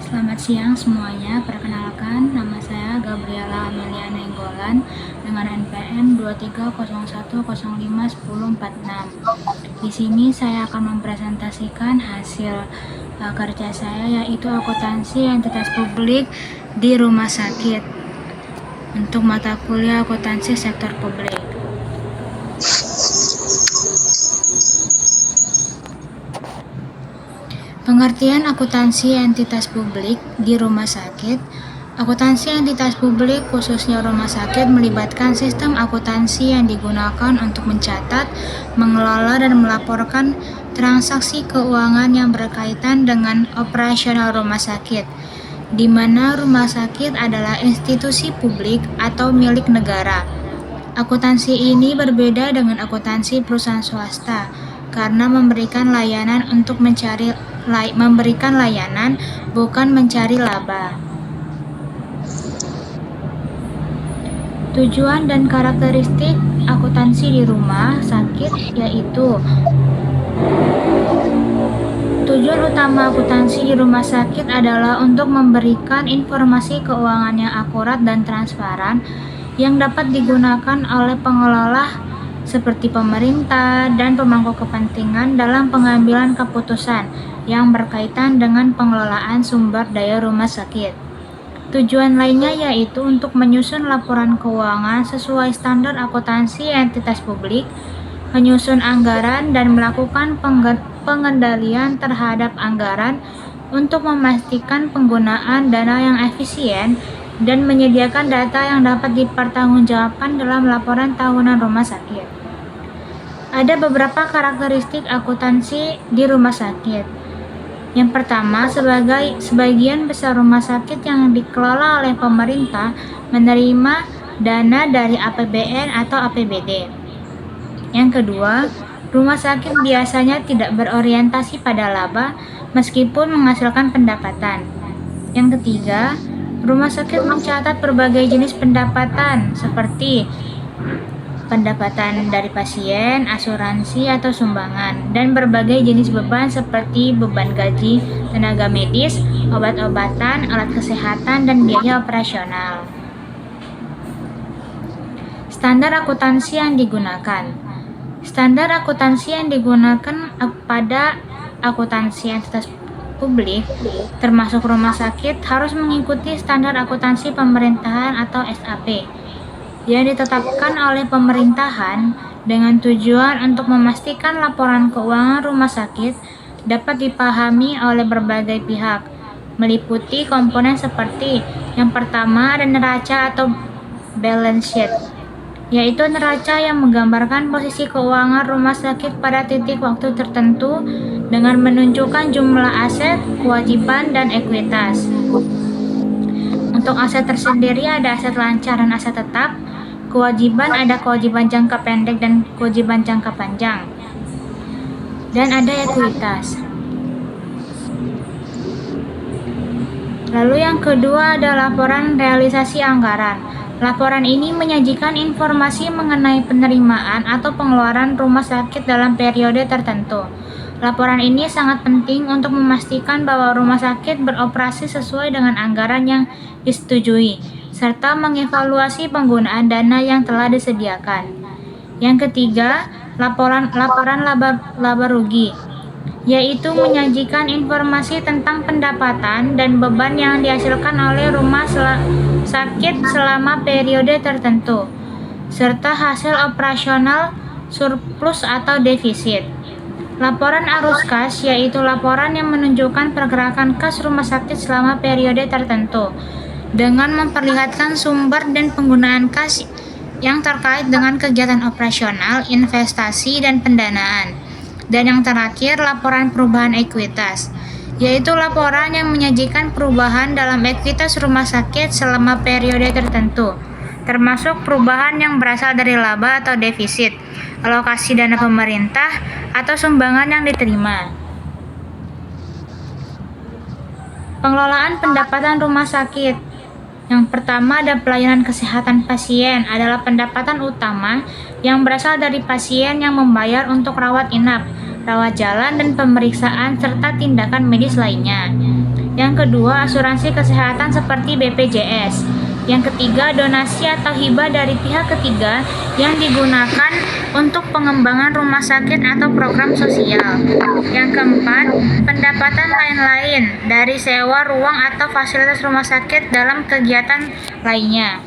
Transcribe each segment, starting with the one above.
Selamat siang semuanya, perkenalkan nama saya Gabriela Amelia Nenggolan dengan NPM 2301051046. Di sini saya akan mempresentasikan hasil kerja saya, yaitu akuntansi entitas publik di rumah sakit untuk mata kuliah akuntansi sektor publik. Pengertian akuntansi entitas publik di rumah sakit. Akuntansi entitas publik khususnya rumah sakit melibatkan sistem akuntansi yang digunakan untuk mencatat, mengelola, dan melaporkan transaksi keuangan yang berkaitan dengan operasional rumah sakit, di mana rumah sakit adalah institusi publik atau milik negara. Akuntansi ini berbeda dengan akuntansi perusahaan swasta karena memberikan layanan bukan mencari laba. Tujuan dan karakteristik akuntansi di rumah sakit yaitu tujuan utama akuntansi di rumah sakit adalah untuk memberikan informasi keuangan yang akurat dan transparan yang dapat digunakan oleh pengelola seperti pemerintah dan pemangku kepentingan dalam pengambilan keputusan yang berkaitan dengan pengelolaan sumber daya rumah sakit. Tujuan lainnya yaitu untuk menyusun laporan keuangan sesuai standar akuntansi entitas publik, menyusun anggaran, dan melakukan pengendalian terhadap anggaran untuk memastikan penggunaan dana yang efisien dan menyediakan data yang dapat dipertanggungjawabkan dalam laporan tahunan rumah sakit. Ada beberapa karakteristik akuntansi di rumah sakit. Yang pertama, sebagian besar rumah sakit yang dikelola oleh pemerintah menerima dana dari APBN atau APBD. Yang kedua, rumah sakit biasanya tidak berorientasi pada laba meskipun menghasilkan pendapatan. Yang ketiga, rumah sakit mencatat berbagai jenis pendapatan seperti pendapatan dari pasien, asuransi atau sumbangan, dan berbagai jenis beban seperti beban gaji, tenaga medis, obat-obatan, alat kesehatan, dan biaya operasional. Standar akuntansi yang digunakan. Standar akuntansi yang digunakan pada akuntansi entitas publik, termasuk rumah sakit, harus mengikuti standar akuntansi pemerintahan atau SAP yang ditetapkan oleh pemerintahan dengan tujuan untuk memastikan laporan keuangan rumah sakit dapat dipahami oleh berbagai pihak, meliputi komponen seperti yang pertama ada neraca atau balance sheet, yaitu neraca yang menggambarkan posisi keuangan rumah sakit pada titik waktu tertentu dengan menunjukkan jumlah aset, kewajiban, dan ekuitas. Untuk aset tersendiri ada aset lancar dan aset tetap. Kewajiban ada kewajiban jangka pendek dan kewajiban jangka panjang. Dan ada ekuitas. Lalu yang kedua ada laporan realisasi anggaran. Laporan ini menyajikan informasi mengenai penerimaan atau pengeluaran rumah sakit dalam periode tertentu. Laporan ini sangat penting untuk memastikan bahwa rumah sakit beroperasi sesuai dengan anggaran yang disetujui, serta mengevaluasi penggunaan dana yang telah disediakan. Yang ketiga, laporan laba rugi, yaitu menyajikan informasi tentang pendapatan dan beban yang dihasilkan oleh rumah sakit selama periode tertentu, serta hasil operasional surplus atau defisit. Laporan arus kas, yaitu laporan yang menunjukkan pergerakan kas rumah sakit selama periode tertentu, dengan memperlihatkan sumber dan penggunaan kas yang terkait dengan kegiatan operasional, investasi, dan pendanaan. Dan yang terakhir, laporan perubahan ekuitas, yaitu laporan yang menyajikan perubahan dalam ekuitas rumah sakit selama periode tertentu, termasuk perubahan yang berasal dari laba atau defisit, alokasi dana pemerintah, atau sumbangan yang diterima. Pengelolaan pendapatan rumah sakit. Yang pertama ada pelayanan kesehatan pasien, adalah pendapatan utama yang berasal dari pasien yang membayar untuk rawat inap, rawat jalan, dan pemeriksaan serta tindakan medis lainnya. Yang kedua, asuransi kesehatan seperti BPJS. Yang ketiga, donasi atau hibah dari pihak ketiga yang digunakan untuk pengembangan rumah sakit atau program sosial. Yang keempat, pendapatan lain-lain dari sewa ruang atau fasilitas rumah sakit dalam kegiatan lainnya.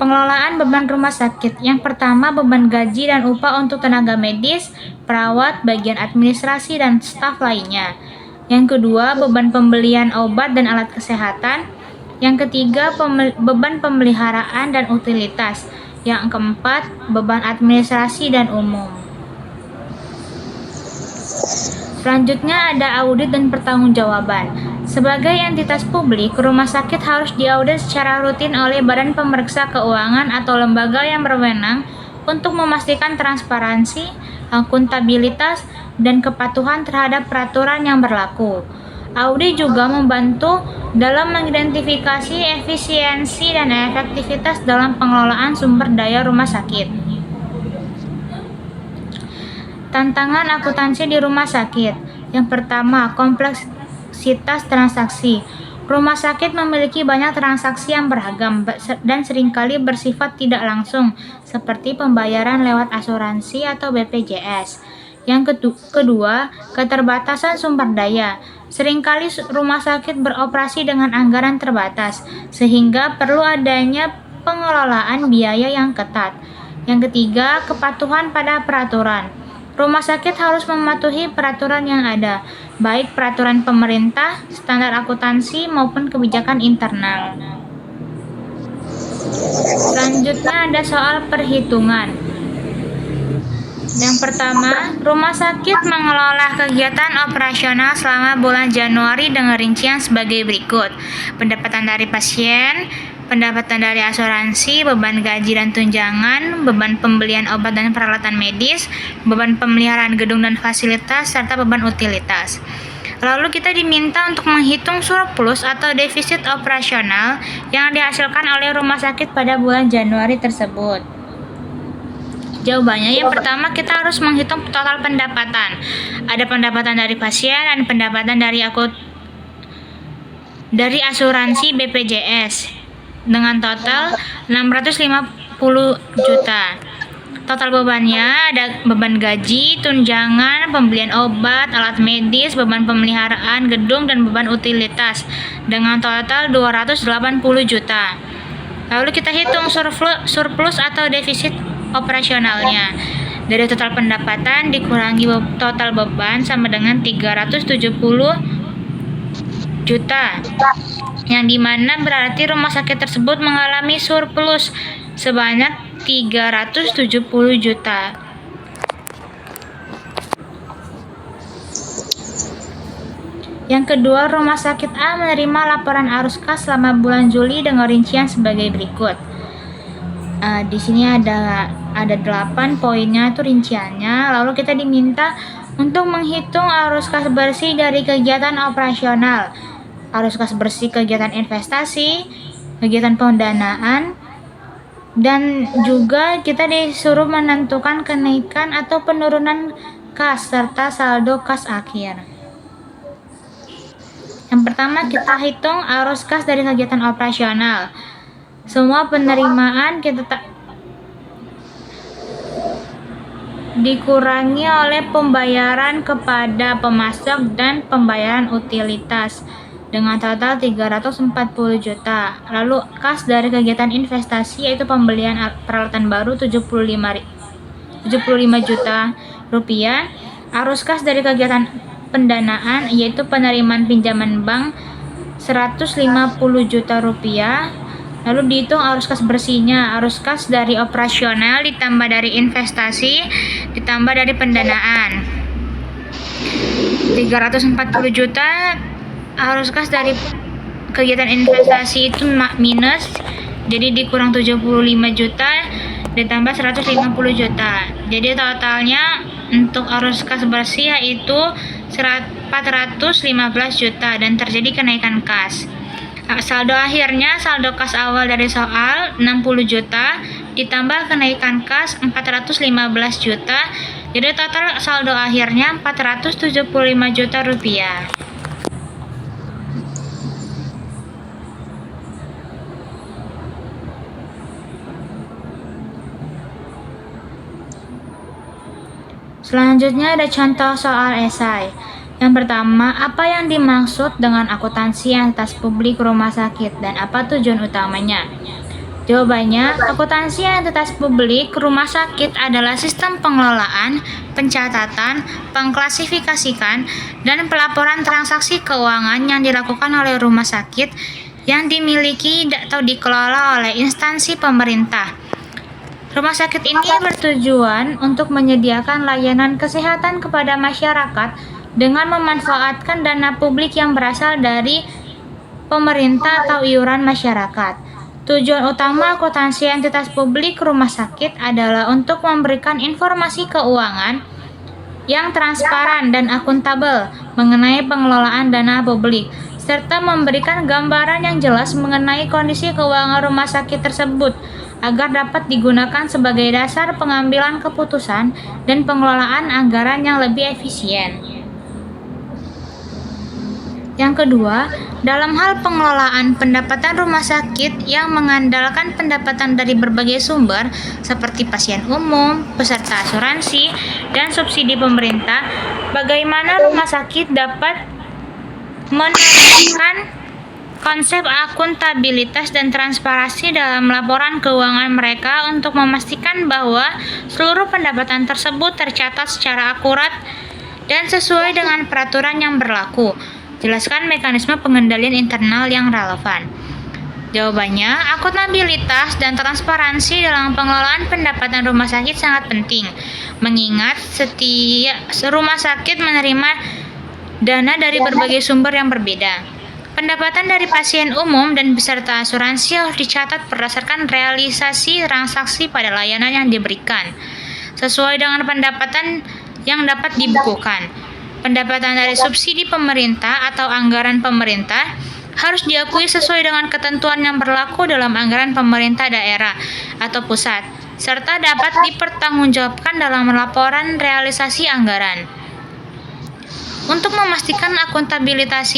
Pengelolaan beban rumah sakit. Yang pertama, beban gaji dan upah untuk tenaga medis, perawat, bagian administrasi, dan staf lainnya. Yang kedua, beban pembelian obat dan alat kesehatan. Yang ketiga, beban pemeliharaan dan utilitas. Yang keempat, beban administrasi dan umum. Selanjutnya ada audit dan pertanggungjawaban. Sebagai entitas publik, rumah sakit harus diaudit secara rutin oleh Badan Pemeriksa Keuangan atau lembaga yang berwenang untuk memastikan transparansi, akuntabilitas, dan kepatuhan terhadap peraturan yang berlaku. Audit juga membantu dalam mengidentifikasi efisiensi dan efektivitas dalam pengelolaan sumber daya rumah sakit. Tantangan akuntansi di rumah sakit. Yang pertama, kompleksitas transaksi. Rumah sakit memiliki banyak transaksi yang beragam dan seringkali bersifat tidak langsung, seperti pembayaran lewat asuransi atau BPJS. Yang kedua, keterbatasan sumber daya. Seringkali rumah sakit beroperasi dengan anggaran terbatas, sehingga perlu adanya pengelolaan biaya yang ketat. Yang ketiga, kepatuhan pada peraturan. Rumah sakit harus mematuhi peraturan yang ada, baik peraturan pemerintah, standar akuntansi, maupun kebijakan internal. Selanjutnya ada soal perhitungan. Yang pertama, rumah sakit mengelola kegiatan operasional selama bulan Januari dengan rincian sebagai berikut: pendapatan dari pasien, pendapatan dari asuransi, beban gaji dan tunjangan, beban pembelian obat dan peralatan medis, beban pemeliharaan gedung dan fasilitas, serta beban utilitas. Lalu kita diminta untuk menghitung surplus atau defisit operasional yang dihasilkan oleh rumah sakit pada bulan Januari tersebut. Jawabannya, yang pertama kita harus menghitung total pendapatan. Ada pendapatan dari pasien dan pendapatan dari asuransi BPJS dengan total 650 juta. Total bebannya ada beban gaji, tunjangan, pembelian obat, alat medis, beban pemeliharaan gedung, dan beban utilitas dengan total 280 juta. Lalu kita hitung surplus atau defisit operasionalnya. Dari total pendapatan dikurangi total beban sama dengan 370 juta. Yang dimana berarti rumah sakit tersebut mengalami surplus sebanyak 370 juta. Yang kedua, rumah sakit A menerima laporan arus kas selama bulan Juli dengan rincian sebagai berikut. Di sini ada 8 poinnya itu rinciannya. Lalu kita diminta untuk menghitung arus kas bersih dari kegiatan operasional, arus kas bersih kegiatan investasi, kegiatan pendanaan, dan juga kita disuruh menentukan kenaikan atau penurunan kas serta saldo kas akhir. Yang pertama kita hitung arus kas dari kegiatan operasional. Semua penerimaan kita dikurangi oleh pembayaran kepada pemasok dan pembayaran utilitas dengan total 340 juta. Lalu kas dari kegiatan investasi yaitu pembelian peralatan baru 75 juta rupiah. Arus kas dari kegiatan pendanaan yaitu penerimaan pinjaman bank 150 juta rupiah. Lalu dihitung arus kas bersihnya, arus kas dari operasional ditambah dari investasi ditambah dari pendanaan 340 juta. Arus kas dari kegiatan investasi itu minus, jadi dikurang 75 juta ditambah 150 juta. Jadi totalnya untuk arus kas bersih yaitu 415 juta dan terjadi kenaikan kas. Saldo akhirnya, saldo kas awal dari soal 60 juta ditambah kenaikan kas 415 juta, jadi total saldo akhirnya 475 juta rupiah. Selanjutnya ada contoh soal esai. Yang pertama, apa yang dimaksud dengan akuntansi entitas publik rumah sakit dan apa tujuan utamanya? Jawabannya, akuntansi entitas publik rumah sakit adalah sistem pengelolaan, pencatatan, pengklasifikasikan, dan pelaporan transaksi keuangan yang dilakukan oleh rumah sakit yang dimiliki atau dikelola oleh instansi pemerintah. Rumah sakit ini bertujuan untuk menyediakan layanan kesehatan kepada masyarakat dengan memanfaatkan dana publik yang berasal dari pemerintah atau iuran masyarakat. Tujuan utama akuntansi entitas publik rumah sakit adalah untuk memberikan informasi keuangan yang transparan dan akuntabel mengenai pengelolaan dana publik, serta memberikan gambaran yang jelas mengenai kondisi keuangan rumah sakit tersebut agar dapat digunakan sebagai dasar pengambilan keputusan dan pengelolaan anggaran yang lebih efisien. Yang kedua, dalam hal pengelolaan pendapatan rumah sakit yang mengandalkan pendapatan dari berbagai sumber seperti pasien umum, peserta asuransi, dan subsidi pemerintah, bagaimana rumah sakit dapat menerapkan konsep akuntabilitas dan transparansi dalam laporan keuangan mereka untuk memastikan bahwa seluruh pendapatan tersebut tercatat secara akurat dan sesuai dengan peraturan yang berlaku. Jelaskan mekanisme pengendalian internal yang relevan. Jawabannya, akuntabilitas dan transparansi dalam pengelolaan pendapatan rumah sakit sangat penting, mengingat setiap rumah sakit menerima dana dari berbagai sumber yang berbeda. Pendapatan dari pasien umum dan peserta asuransi harus dicatat berdasarkan realisasi transaksi pada layanan yang diberikan, sesuai dengan pendapatan yang dapat dibukukan. Pendapatan dari subsidi pemerintah atau anggaran pemerintah harus diakui sesuai dengan ketentuan yang berlaku dalam anggaran pemerintah daerah atau pusat, serta dapat dipertanggungjawabkan dalam laporan realisasi anggaran. Untuk memastikan akuntabilitas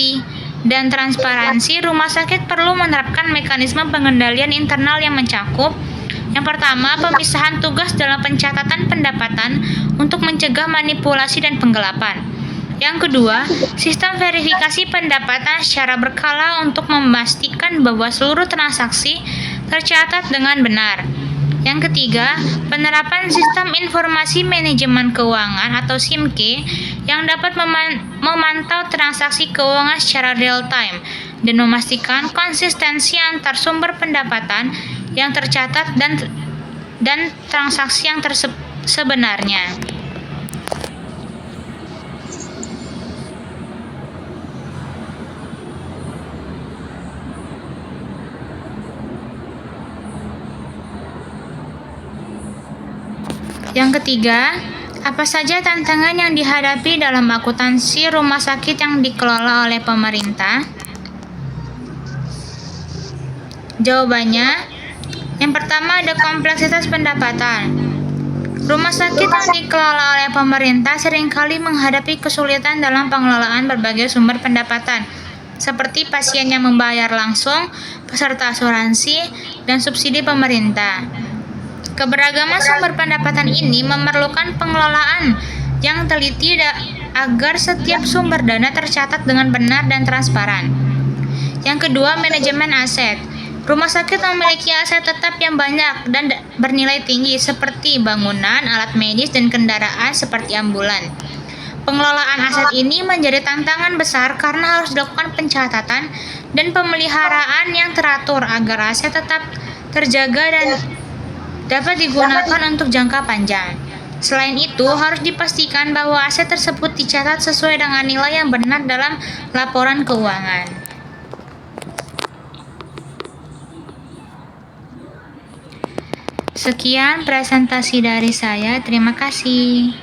dan transparansi, rumah sakit perlu menerapkan mekanisme pengendalian internal yang mencakup: yang pertama, pemisahan tugas dalam pencatatan pendapatan untuk mencegah manipulasi dan penggelapan. Yang kedua, sistem verifikasi pendapatan secara berkala untuk memastikan bahwa seluruh transaksi tercatat dengan benar. Yang ketiga, penerapan sistem informasi manajemen keuangan atau SIMK yang dapat memantau transaksi keuangan secara real time dan memastikan konsistensi antar sumber pendapatan yang tercatat dan transaksi yang sebenarnya. Yang ketiga, apa saja tantangan yang dihadapi dalam akuntansi rumah sakit yang dikelola oleh pemerintah? Jawabannya, yang pertama ada kompleksitas pendapatan. Rumah sakit yang dikelola oleh pemerintah seringkali menghadapi kesulitan dalam pengelolaan berbagai sumber pendapatan, seperti pasien yang membayar langsung, peserta asuransi, dan subsidi pemerintah. Keberagaman sumber pendapatan ini memerlukan pengelolaan yang teliti agar setiap sumber dana tercatat dengan benar dan transparan. Yang kedua, manajemen aset. Rumah sakit memiliki aset tetap yang banyak dan bernilai tinggi seperti bangunan, alat medis, dan kendaraan seperti ambulan. Pengelolaan aset ini menjadi tantangan besar karena harus dilakukan pencatatan dan pemeliharaan yang teratur agar aset tetap terjaga dan dapat digunakan untuk jangka panjang. Selain itu, harus dipastikan bahwa aset tersebut dicatat sesuai dengan nilai yang benar dalam laporan keuangan. Sekian presentasi dari saya. Terima kasih.